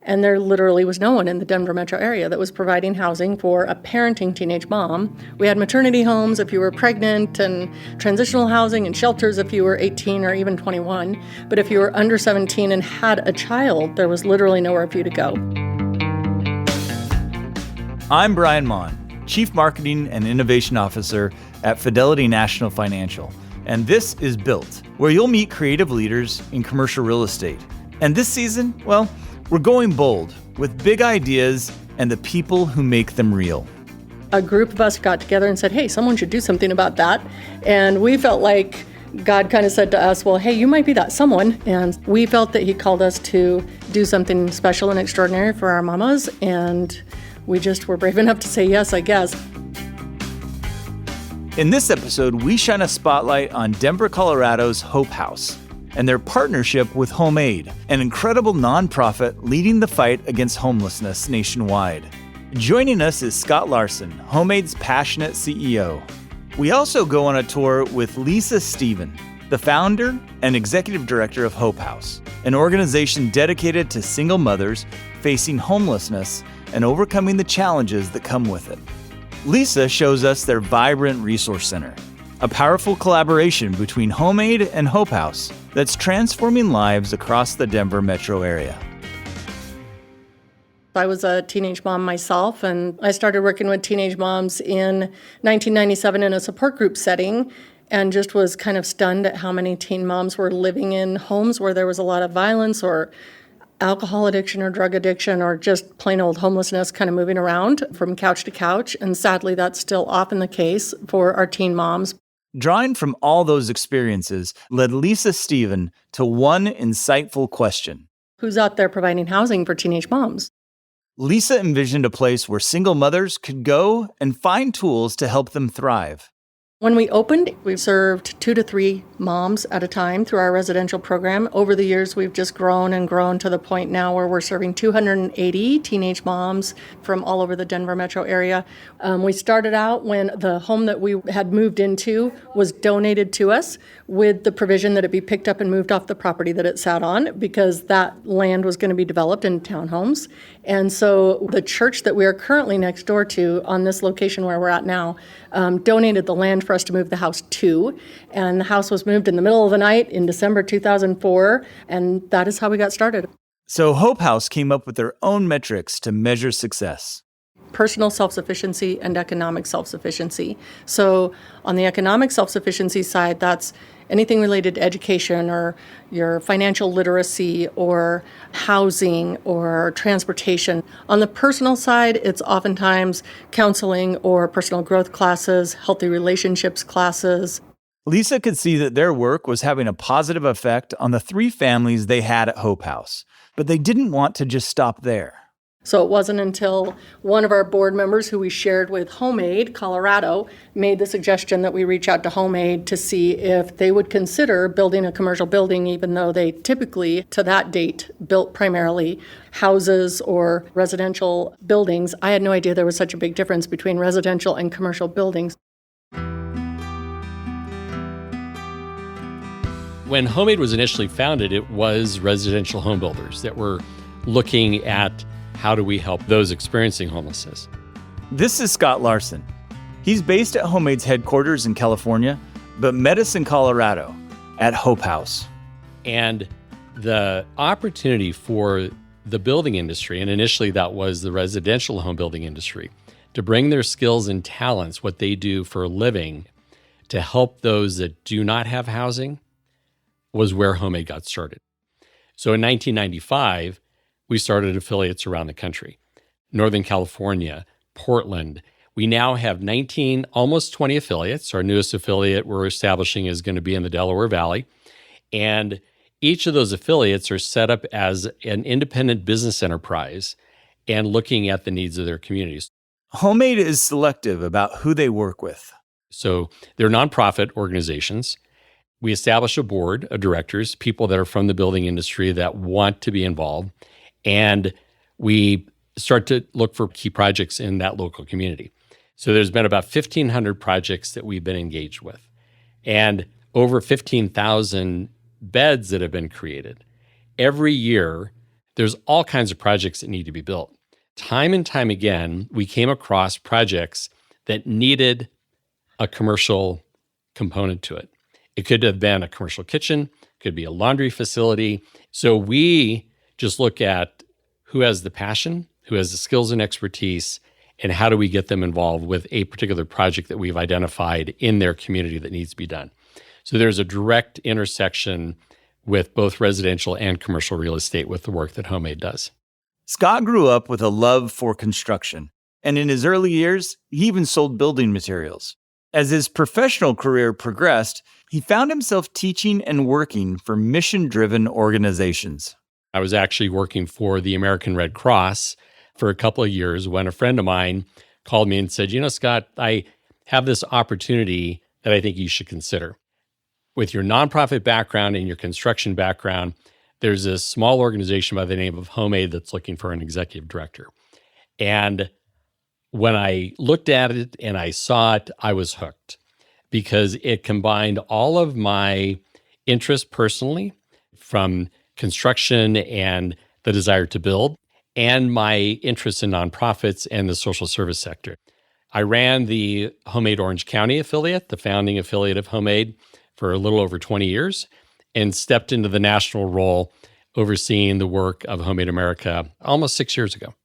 And there literally was no one in the Denver metro area that was providing housing for a parenting teenage mom. We had maternity homes if you were pregnant, and transitional housing and shelters if you were 18 or even 21. But if you were under 17 and had a child, there was literally nowhere for you to go. I'm Brian Mon, Chief Marketing and Innovation Officer at Fidelity National Financial. And this is Built, where you'll meet creative leaders in commercial real estate. And this season, well, we're going bold with big ideas and the people who make them real. A group of us got together and said, hey, someone should do something about that. And we felt like God kind of said to us, well, hey, you might be that someone. And we felt that he called us to do something special and extraordinary for our mamas. And we just were brave enough to say yes, I guess. In this episode, we shine a spotlight on Denver, Colorado's Hope House and their partnership with HomeAid, an incredible nonprofit leading the fight against homelessness nationwide. Joining us is Scott Larson, HomeAid's passionate CEO. We also go on a tour with Lisa Stephen, the founder and executive director of Hope House, an organization dedicated to single mothers facing homelessness and overcoming the challenges that come with it. Lisa shows us their vibrant resource center, a powerful collaboration between HomeAid and Hope House that's transforming lives across the Denver metro area. I was a teenage mom myself, and I started working with teenage moms in 1997 in a support group setting, and just was kind of stunned at how many teen moms were living in homes where there was a lot of violence or alcohol addiction or drug addiction or just plain old homelessness kind of moving around from couch to couch. And sadly, that's still often the case for our teen moms. Drawing from all those experiences led Lisa Stephen to one insightful question. Who's out there providing housing for teenage moms? Lisa envisioned a place where single mothers could go and find tools to help them thrive. When we opened, we served 2 to 3 moms at a time through our residential program. Over the years, we've just grown and grown to the point now where we're serving 280 teenage moms from all over the Denver metro area. We started out when the home that we had moved into was donated to us with the provision that it be picked up and moved off the property that it sat on, because that land was going to be developed in townhomes. And so the church that we are currently next door to on this location where we're at now donated the land for us to move the house to. And the house was moved in the middle of the night in December 2004. And that is how we got started. So Hope House came up with their own metrics to measure success. Personal self-sufficiency and economic self-sufficiency. So on the economic self-sufficiency side, that's anything related to education or your financial literacy or housing or transportation. On the personal side, it's oftentimes counseling or personal growth classes, healthy relationships classes. Lisa could see that their work was having a positive effect on the 3 families they had at Hope House, but they didn't want to just stop there. So it wasn't until one of our board members who we shared with HomeAid, Colorado, made the suggestion that we reach out to HomeAid to see if they would consider building a commercial building, even though they typically, to that date, built primarily houses or residential buildings. I had no idea there was such a big difference between residential and commercial buildings. When HomeAid was initially founded, it was residential home builders that were looking at how do we help those experiencing homelessness? This is Scott Larson. He's based at HomeAid's headquarters in California, but met us in Colorado at Hope House. And the opportunity for the building industry, and initially that was the residential home building industry, to bring their skills and talents, what they do for a living, to help those that do not have housing, was where HomeAid got started. So in 1995, we started affiliates around the country. Northern California, Portland. We now have 19, almost 20 affiliates. Our newest affiliate we're establishing is going to be in the Delaware Valley. And each of those affiliates are set up as an independent business enterprise and looking at the needs of their communities. HomeAid is selective about who they work with. So they're nonprofit organizations. We establish a board of directors, people that are from the building industry that want to be involved. And we start to look for key projects in that local community. So there's been about 1,500 projects that we've been engaged with, and over 15,000 beds that have been created. Every year, there's all kinds of projects that need to be built. Time and time again, we came across projects that needed a commercial component to it. It could have been a commercial kitchen, could be a laundry facility. So we just look at who has the passion, who has the skills and expertise, and how do we get them involved with a particular project that we've identified in their community that needs to be done. So there's a direct intersection with both residential and commercial real estate with the work that HomeAid does. Scott grew up with a love for construction, and in his early years, he even sold building materials. As his professional career progressed, he found himself teaching and working for mission-driven organizations. I was actually working for the American Red Cross for a couple of years when a friend of mine called me and said, Scott, I have this opportunity that I think you should consider. With your nonprofit background and your construction background, there's a small organization by the name of HomeAid that's looking for an executive director. And when I looked at it and I saw it, I was hooked because it combined all of my interests personally from construction and the desire to build and my interest in nonprofits and the social service sector. I ran the HomeAid Orange County affiliate, the founding affiliate of HomeAid, for a little over 20 years and stepped into the national role overseeing the work of HomeAid America almost 6 years ago.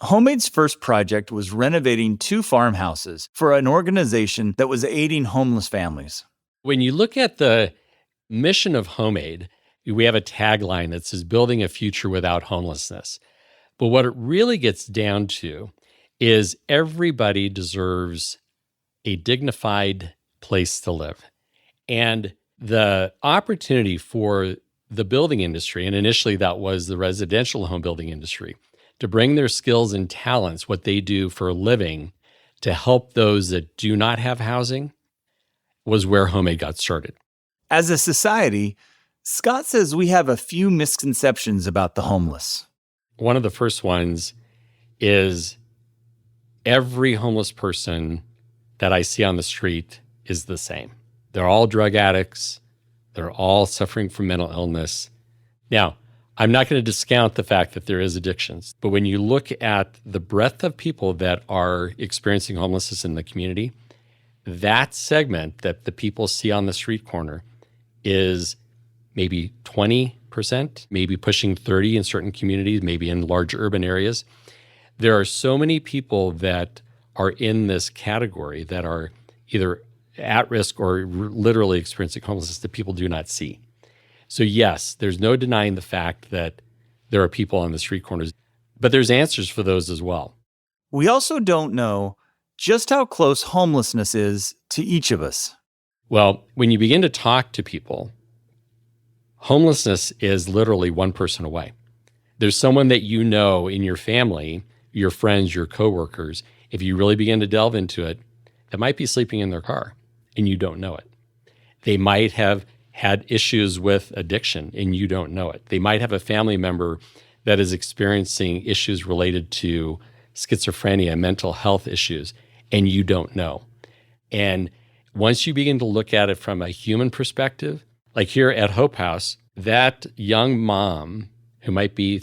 HomeAid's first project was renovating 2 farmhouses for an organization that was aiding homeless families. When you look at the mission of HomeAid, we have a tagline that says, building a future without homelessness. But what it really gets down to is everybody deserves a dignified place to live. And the opportunity for the building industry, and initially that was the residential home building industry, to bring their skills and talents, what they do for a living, to help those that do not have housing, was where HomeAid got started. As a society, Scott says we have a few misconceptions about the homeless. One of the first ones is every homeless person that I see on the street is the same. They're all drug addicts. They're all suffering from mental illness. Now, I'm not going to discount the fact that there is addictions, but when you look at the breadth of people that are experiencing homelessness in the community, that segment that the people see on the street corner is maybe 20%, maybe pushing 30% in certain communities, maybe in large urban areas. There are so many people that are in this category that are either at risk or literally experiencing homelessness that people do not see. So yes, there's no denying the fact that there are people on the street corners, but there's answers for those as well. We also don't know just how close homelessness is to each of us. Well, when you begin to talk to people, homelessness is literally one person away. There's someone that you know in your family, your friends, your coworkers, if you really begin to delve into it, that might be sleeping in their car and you don't know it. They might have had issues with addiction and you don't know it. They might have a family member that is experiencing issues related to schizophrenia, mental health issues, and you don't know. And once you begin to look at it from a human perspective, like here at Hope House, that young mom who might be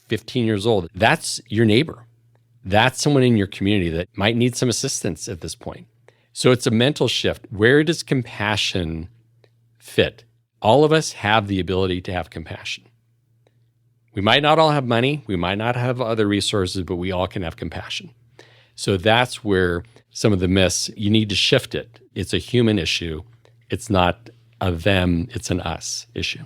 15 years old, that's your neighbor. That's someone in your community that might need some assistance at this point. So it's a mental shift. Where does compassion fit? All of us have the ability to have compassion. We might not all have money, we might not have other resources, but we all can have compassion. So that's where some of the myths, you need to shift it. It's a human issue. It's not a them, it's an us issue.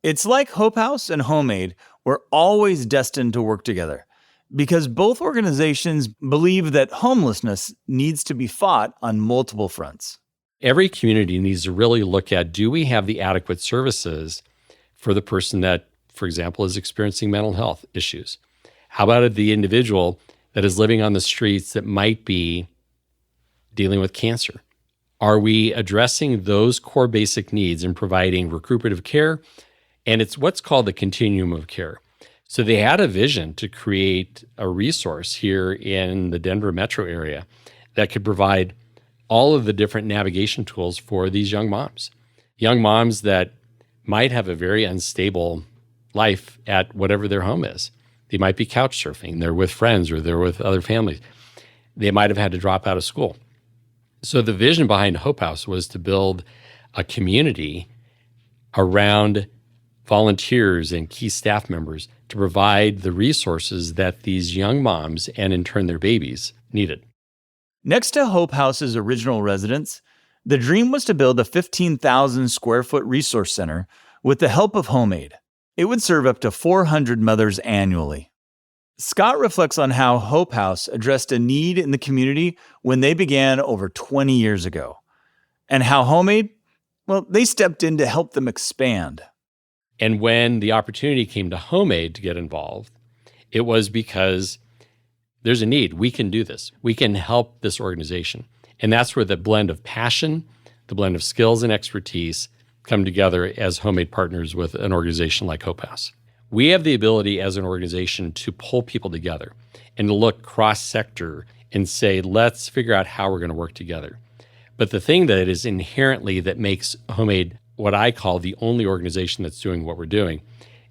It's like Hope House and HomeAid were always destined to work together because both organizations believe that homelessness needs to be fought on multiple fronts. Every community needs to really look at, do we have the adequate services for the person that, for example, is experiencing mental health issues? How about the individual that is living on the streets that might be dealing with cancer? Are we addressing those core basic needs and providing recuperative care? And it's what's called the continuum of care. So they had a vision to create a resource here in the Denver metro area that could provide all of the different navigation tools for these young moms that might have a very unstable life at whatever their home is. They might be couch surfing, they're with friends or they're with other families. They might have had to drop out of school. So the vision behind Hope House was to build a community around volunteers and key staff members to provide the resources that these young moms and in turn their babies needed. Next to Hope House's original residence, the dream was to build a 15,000 square foot resource center with the help of HomeAid. It would serve up to 400 mothers annually. Scott reflects on how Hope House addressed a need in the community when they began over 20 years ago, and how HomeAid, well, they stepped in to help them expand. And when the opportunity came to HomeAid to get involved, it was because there's a need. We can do this. We can help this organization. And that's where the blend of passion, the blend of skills and expertise come together as HomeAid partners with an organization like Hope House. We have the ability as an organization to pull people together and to look cross-sector and say, let's figure out how we're going to work together. But the thing that is inherently that makes HomeAid what I call the only organization that's doing what we're doing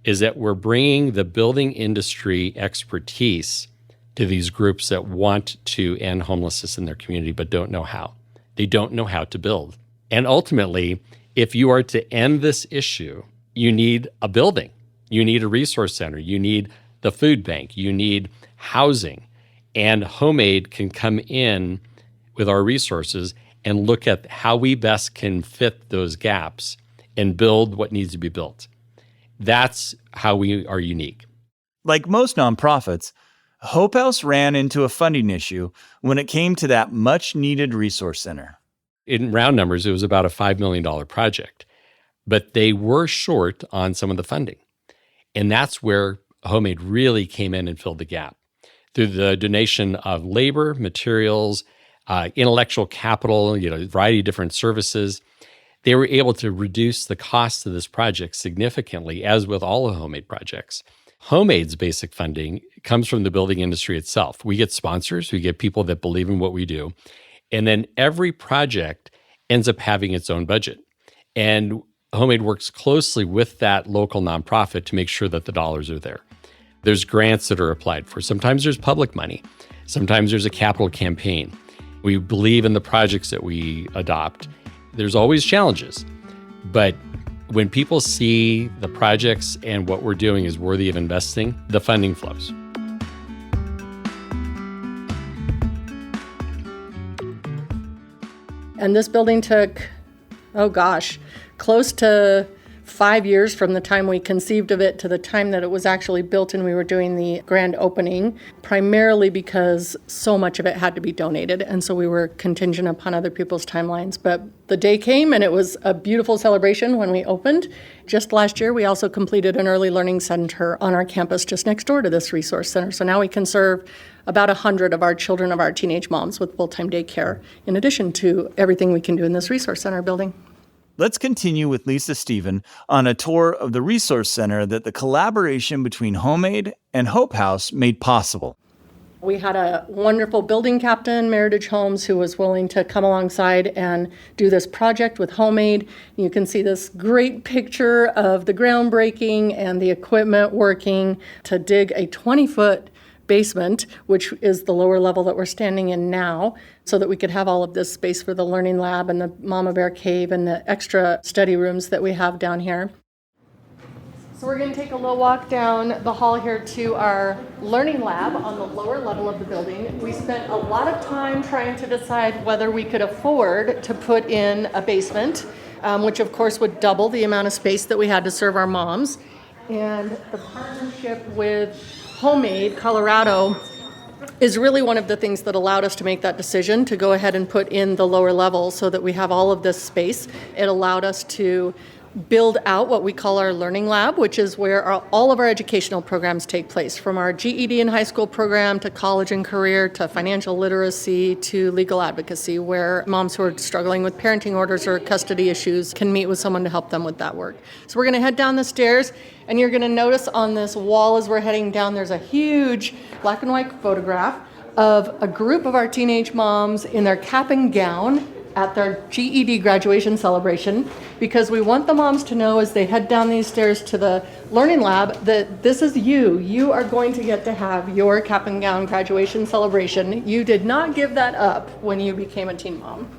is that we're bringing the building industry expertise to these groups that want to end homelessness in their community but don't know how. They don't know how to build. And ultimately, if you are to end this issue, you need a building. You need a resource center. You need the food bank. You need housing. And HomeAid can come in with our resources and look at how we best can fit those gaps and build what needs to be built. That's how we are unique. Like most nonprofits, Hope House ran into a funding issue when it came to that much-needed resource center. In round numbers, it was about a $5 million project, but they were short on some of the funding. And that's where HomeAid really came in and filled the gap. Through the donation of labor, materials, intellectual capital, a variety of different services, they were able to reduce the cost of this project significantly, as with all of HomeAid projects. HomeAid's basic funding comes from the building industry itself. We get sponsors, we get people that believe in what we do, and then every project ends up having its own budget. And HomeAid works closely with that local nonprofit to make sure that the dollars are there. There's grants that are applied for. Sometimes there's public money. Sometimes there's a capital campaign. We believe in the projects that we adopt. There's always challenges, but when people see the projects and what we're doing is worthy of investing, the funding flows. And this building took, close to 5 years from the time we conceived of it to the time that it was actually built and we were doing the grand opening, primarily because so much of it had to be donated. And so we were contingent upon other people's timelines. But the day came and it was a beautiful celebration when we opened. Just last year, we also completed an early learning center on our campus just next door to this resource center. So now we can serve about 100 of our children of our teenage moms with full-time daycare, in addition to everything we can do in this resource center building. Let's continue with Lisa Stephen on a tour of the resource center that the collaboration between HomeAid and Hope House made possible. We had a wonderful building captain, Meritage Homes, who was willing to come alongside and do this project with HomeAid. You can see this great picture of the groundbreaking and the equipment working to dig a 20-foot basement, which is the lower level that we're standing in now, so that we could have all of this space for the learning lab and the Mama Bear Cave and the extra study rooms that we have down here. So we're going to take a little walk down the hall here to our learning lab on the lower level of the building. We spent a lot of time trying to decide whether we could afford to put in a basement, which of course would double the amount of space that we had to serve our moms. And the partnership with HomeAid Colorado is really one of the things that allowed us to make that decision to go ahead and put in the lower level so that we have all of this space. It allowed us to build out what we call our learning lab, which is where all of our educational programs take place, from our GED and high school program to college and career to financial literacy to legal advocacy, where moms who are struggling with parenting orders or custody issues can meet with someone to help them with that work. So we're going to head down the stairs, and you're going to notice on this wall as we're heading down, there's a huge black and white photograph of a group of our teenage moms in their cap and gown at their GED graduation celebration, because we want the moms to know as they head down these stairs to the Learning Lab that this is you. You are going to get to have your cap and gown graduation celebration. You did not give that up when you became a teen mom.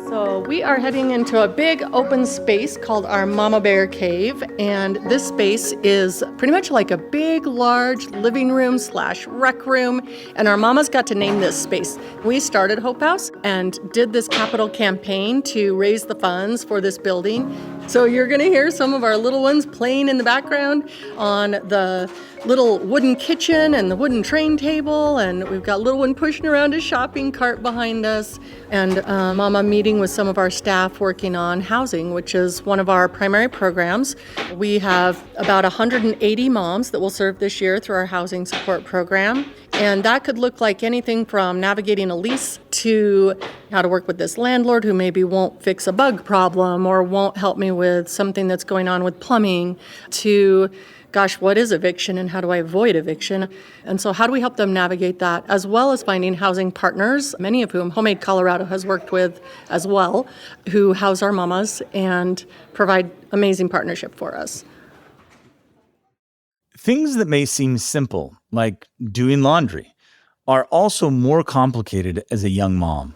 So we are heading into a big open space called our Mama Bear Cave, and this space is pretty much like a big, large living room / rec room, and our mamas got to name this space. We started Hope House and did this capital campaign to raise the funds for this building. So you're gonna hear some of our little ones playing in the background on the little wooden kitchen and the wooden train table, and we've got little one pushing around a shopping cart behind us, and Mama meeting with some of our staff working on housing, which is one of our primary programs. We have about 180 moms that will serve this year through our housing support program, and that could look like anything from navigating a lease to how to work with this landlord who maybe won't fix a bug problem or won't help me with something that's going on with plumbing, to gosh, what is eviction and how do I avoid eviction? And so how do we help them navigate that, as well as finding housing partners, many of whom HomeAid Colorado has worked with as well, who house our mamas and provide amazing partnership for us. Things that may seem simple, like doing laundry, are also more complicated as a young mom.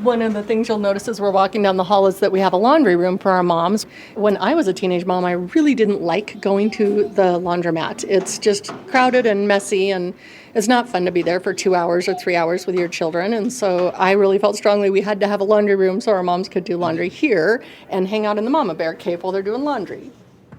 One of the things you'll notice as we're walking down the hall is that we have a laundry room for our moms. When I was a teenage mom, I really didn't like going to the laundromat. It's just crowded and messy, and it's not fun to be there for 2 hours or 3 hours with your children. And so I really felt strongly we had to have a laundry room so our moms could do laundry here and hang out in the Mama Bear Cave while they're doing laundry.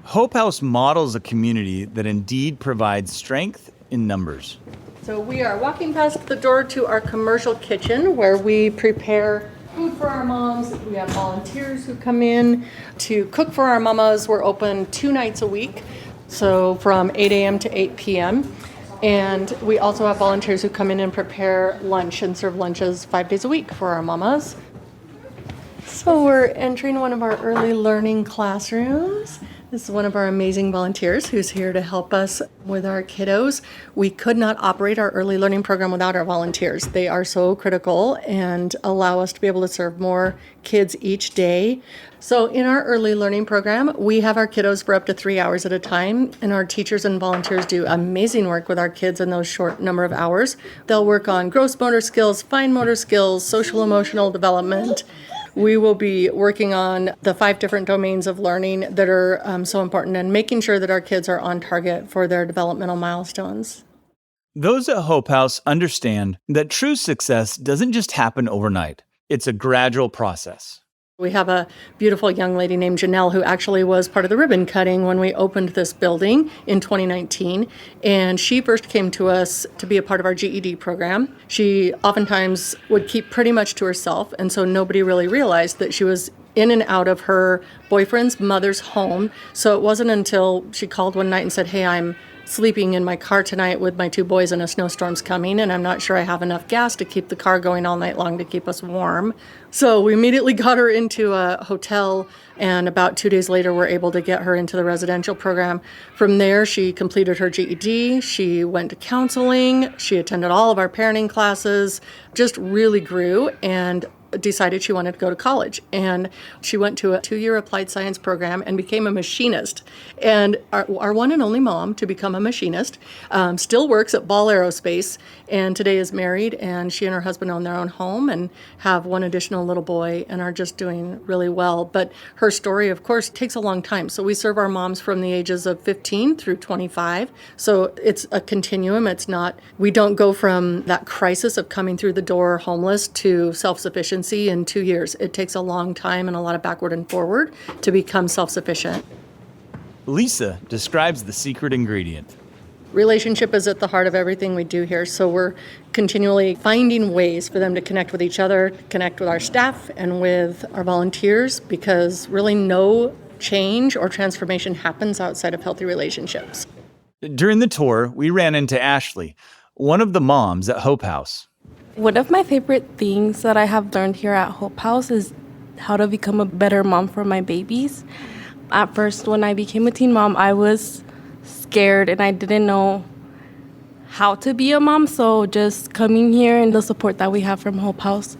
Hope House models a community that indeed provides strength in numbers. So we are walking past the door to our commercial kitchen where we prepare food for our moms. We have volunteers who come in to cook for our mamas. We're open 2 nights a week, so from 8 a.m. to 8 p.m. And we also have volunteers who come in and prepare lunch and serve lunches 5 days a week for our mamas. So we're entering one of our early learning classrooms. This is one of our amazing volunteers who's here to help us with our kiddos. We could not operate our early learning program without our volunteers. They are so critical and allow us to be able to serve more kids each day. So in our early learning program, we have our kiddos for up to 3 hours at a time, and our teachers and volunteers do amazing work with our kids in those short number of hours. They'll work on gross motor skills, fine motor skills, social emotional development. We will be working on the 5 different domains of learning that are so important, and making sure that our kids are on target for their developmental milestones. Those at Hope House understand that true success doesn't just happen overnight. It's a gradual process. We have a beautiful young lady named Janelle who actually was part of the ribbon cutting when we opened this building in 2019. And she first came to us to be a part of our GED program. She oftentimes would keep pretty much to herself, and so nobody really realized that she was in and out of her boyfriend's mother's home. So it wasn't until she called one night and said, "Hey, I'm sleeping in my car tonight with my 2 boys and a snowstorm's coming, and I'm not sure I have enough gas to keep the car going all night long to keep us warm." So we immediately got her into a hotel, and about 2 days later we're able to get her into the residential program. From there, she completed her GED, she went to counseling, she attended all of our parenting classes, just really grew, and decided she wanted to go to college. And she went to a 2-year applied science program and became a machinist. And our one and only mom to become a machinist still works at Ball Aerospace, and today is married, and she and her husband own their own home and have 1 additional little boy and are just doing really well. But her story, of course, takes a long time. So we serve our moms from the ages of 15 through 25. So it's a continuum. It's not, we don't go from that crisis of coming through the door homeless to self-sufficiency in 2 years. It takes a long time and a lot of backward and forward to become self-sufficient. Lisa describes the secret ingredient. Relationship is at the heart of everything we do here, so we're continually finding ways for them to connect with each other, connect with our staff and with our volunteers, because really no change or transformation happens outside of healthy relationships. During the tour, we ran into Ashley, one of the moms at Hope House. One of my favorite things that I have learned here at Hope House is how to become a better mom for my babies. At first, when I became a teen mom, I was scared and I didn't know how to be a mom. So just coming here and the support that we have from Hope House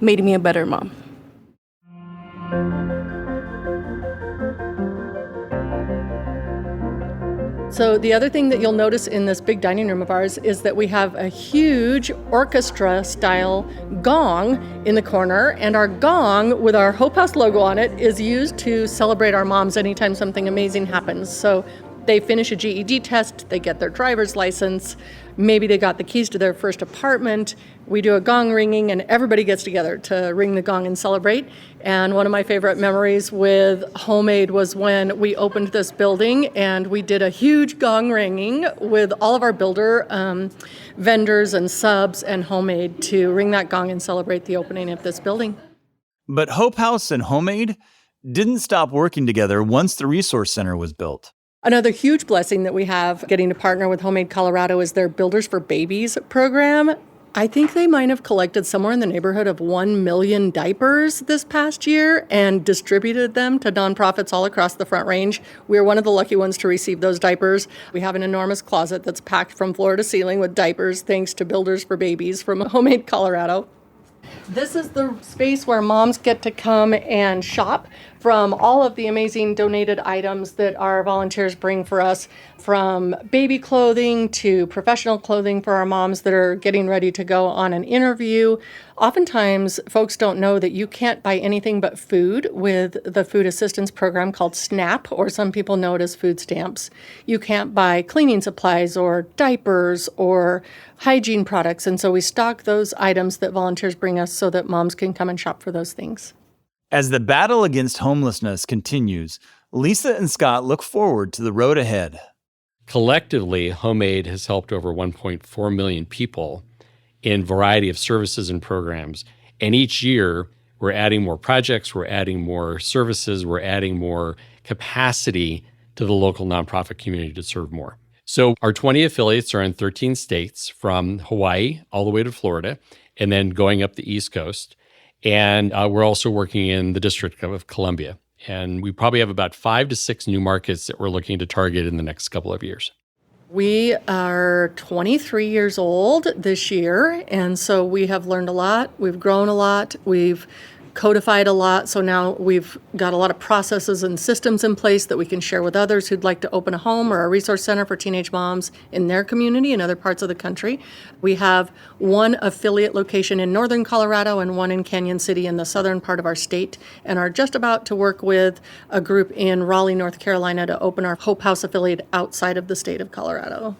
made me a better mom. So the other thing that you'll notice in this big dining room of ours is that we have a huge orchestra-style gong in the corner, and our gong with our Hope House logo on it is used to celebrate our moms anytime something amazing happens. So they finish a GED test, they get their driver's license, maybe they got the keys to their first apartment. We do a gong ringing and everybody gets together to ring the gong and celebrate. And one of my favorite memories with HomeAid was when we opened this building and we did a huge gong ringing with all of our builder vendors and subs and HomeAid to ring that gong and celebrate the opening of this building. But Hope House and HomeAid didn't stop working together once the Resource Center was built. Another huge blessing that we have getting to partner with HomeAid Colorado is their Builders for Babies program. I think they might have collected somewhere in the neighborhood of 1 million diapers this past year and distributed them to nonprofits all across the Front Range. We're one of the lucky ones to receive those diapers. We have an enormous closet that's packed from floor to ceiling with diapers thanks to Builders for Babies from HomeAid Colorado. This is the space where moms get to come and shop from all of the amazing donated items that our volunteers bring for us, from baby clothing to professional clothing for our moms that are getting ready to go on an interview. Oftentimes, folks don't know that you can't buy anything but food with the food assistance program called SNAP, or some people know it as food stamps. You can't buy cleaning supplies or diapers or hygiene products, and so we stock those items that volunteers bring us so that moms can come and shop for those things. As the battle against homelessness continues, Lisa and Scott look forward to the road ahead. Collectively, HomeAid has helped over 1.4 million people in a variety of services and programs. And each year, we're adding more projects, we're adding more services, we're adding more capacity to the local nonprofit community to serve more. So our 20 affiliates are in 13 states, from Hawaii all the way to Florida, and then going up the East Coast. And we're also working in the District of Columbia. And we probably have about 5 to 6 new markets that we're looking to target in the next couple of years. We are 23 years old this year, and so we have learned a lot. We've grown a lot. We've codified a lot. So now we've got a lot of processes and systems in place that we can share with others who'd like to open a home or a resource center for teenage moms in their community in other parts of the country. We have one affiliate location in northern Colorado and one in Canyon City in the southern part of our state, and are just about to work with a group in Raleigh, North Carolina to open our Hope House affiliate outside of the state of Colorado.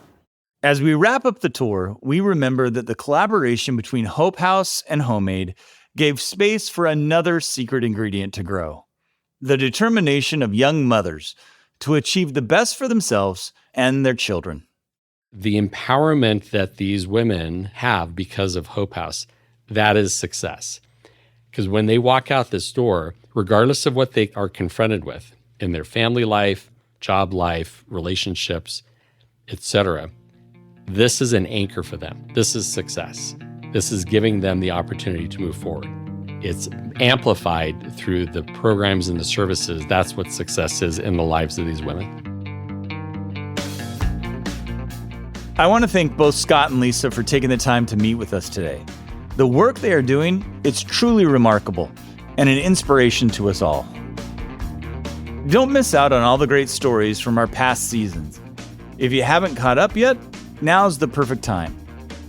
As we wrap up the tour, we remember that the collaboration between Hope House and HomeAid gave space for another secret ingredient to grow: the determination of young mothers to achieve the best for themselves and their children. The empowerment that these women have because of Hope House, that is success. Because when they walk out this door, regardless of what they are confronted with in their family life, job life, relationships, etc., this is an anchor for them. This is success. This is giving them the opportunity to move forward. It's amplified through the programs and the services. That's what success is in the lives of these women. I want to thank both Scott and Lisa for taking the time to meet with us today. The work they are doing, it's truly remarkable and an inspiration to us all. Don't miss out on all the great stories from our past seasons. If you haven't caught up yet, now's the perfect time.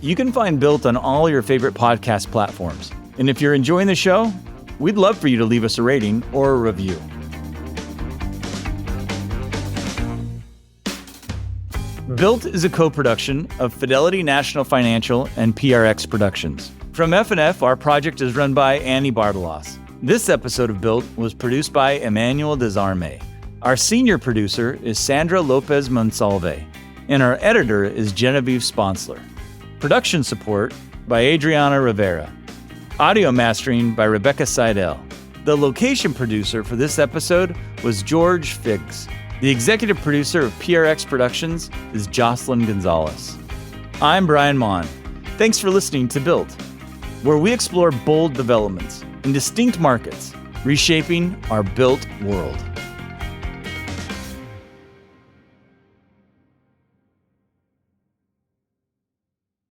You can find Built on all your favorite podcast platforms. And if you're enjoying the show, we'd love for you to leave us a rating or a review. Built is a co-production of Fidelity National Financial and PRX Productions. From F&F, our project is run by Annie Barbalos. This episode of Built was produced by Emmanuel Desarme. Our senior producer is Sandra Lopez Monsalve, and our editor is Genevieve Sponsler. Production support by Adriana Rivera. Audio mastering by Rebecca Seidel. The location producer for this episode was George Figgs. The executive producer of PRX Productions is Jocelyn Gonzalez. I'm Brian Mon. Thanks for listening to Built, where we explore bold developments in distinct markets, reshaping our built world.